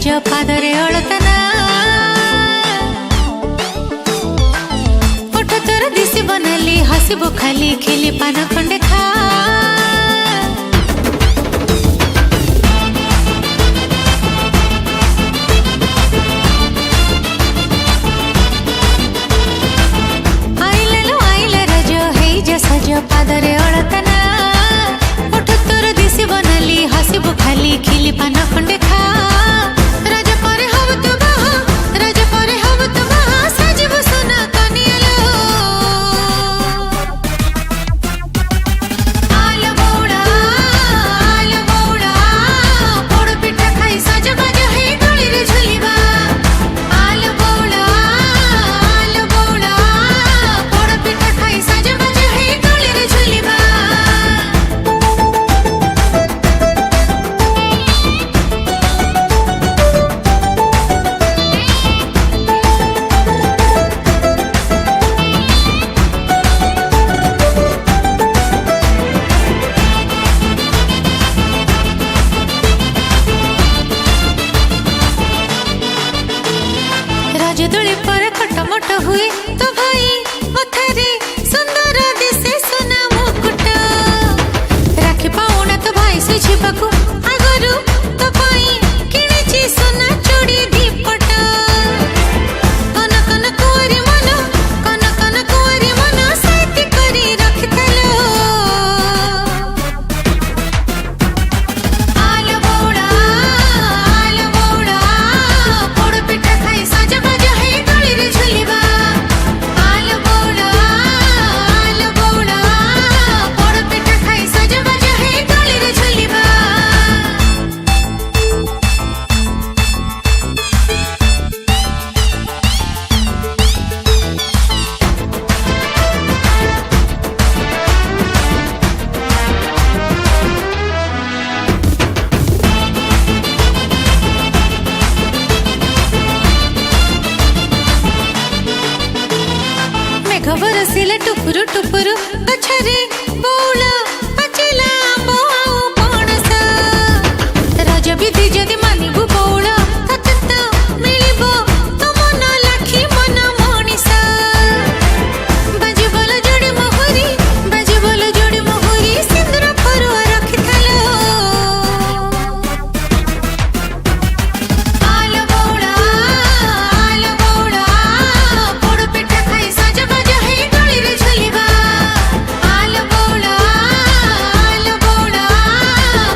सज पादरे अळतना ओठ तोर दिसी बनली हसिबो खाली खिली पान खंडे खा सज पादरे अळतना ओठ तोर दिसी बनली हसिबो खाली खिली पान खंडे खा राजा परे हव तु बाहा राजा परे हव तु बाहा सजब सोना कनियलो आल बौड़ा पोड़ पिठा खाई सज बाज हे गली रे झुलिबा आल बौड़ा पोड़ पिठा खाई सज बाज राजदोली पर खटमट हुए तो भाई मथारे सुंदर दिसे सोना मुकुट राखी पाउना तो भाई सुझिबाकू आगरु तो पाई किणिची सोना चूड़ी दीपट कन कन कुआरी मन साथी करी रखितलो आल बौड़ा पोड़ पिठा खाई सज बाज हे गली रे झुलिबा आल बौड़ा पोड़ पिठा खाई सज बाज हे गली रे झुलिबा मेघ बरसिले टुपुरु टुपुरु गछरे बौला पचिला आंबो आउ पणस रज विधि जदि मानिबु बौला तते तो मिलिबो तो मन लाखी मन मणिस बाजी बोल जोड़ी मोहरी सिंदूर फरुआ रखिथलो आल बौड़ा पोड़ पिठा खाई सज बाज हे गली रे झुलिबा आल बौड़ा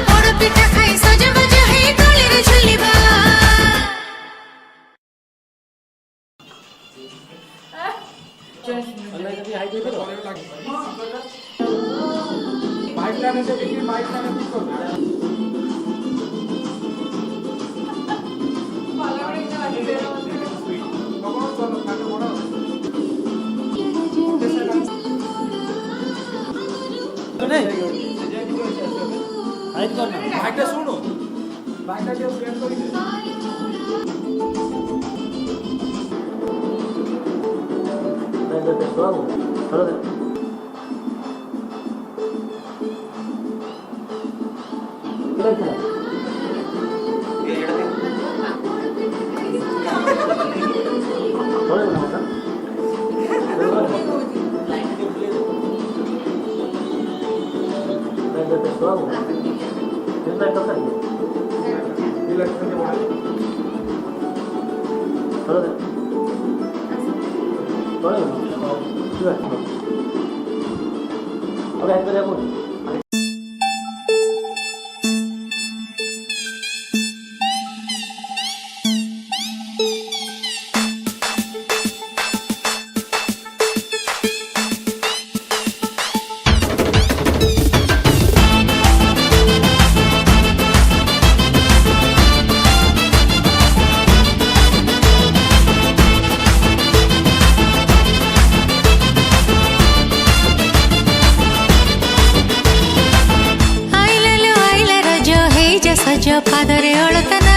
पोड़ पिठा खाई सज बाज हे गली रे झुलिबा सज पादरे अळतना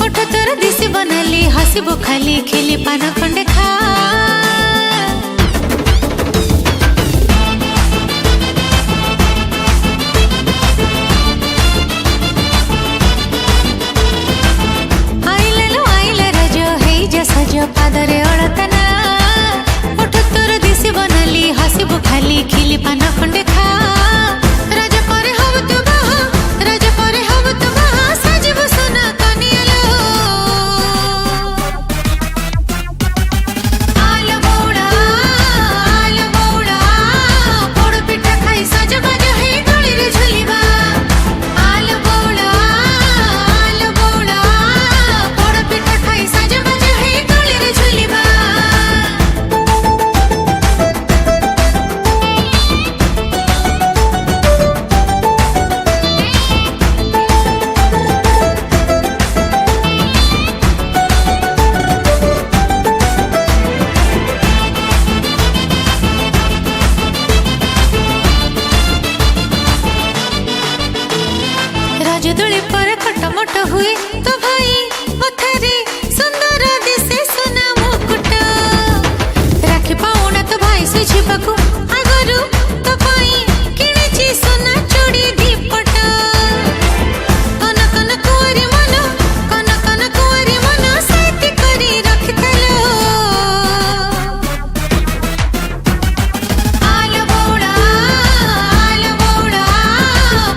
ओठ तोर दिसी बनली हसिबो खाली खिली पान खंडे खा छट हुए तो भाई मथारे सुंदर दिसे सुना मुकुट राखी पाउना तो भाई सुझिबाकू आगरू तो पाई किणिची सुना चूड़ी दीपट कन कन कुआरी मन साथी करी रखिथलो आल बौड़ा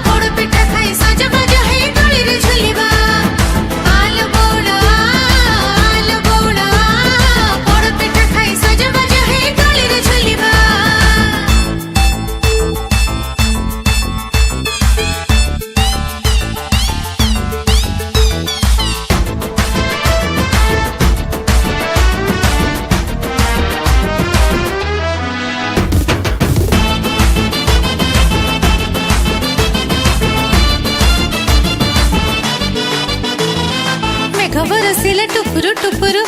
पोड़ पिठा खाई सजबाज है गली रे झुलिबा आल बौड़ा पोड़ पिठा खाई सजबाज है गली रे झुलिबा मेघ बरसिले टुपुरु टुपुरु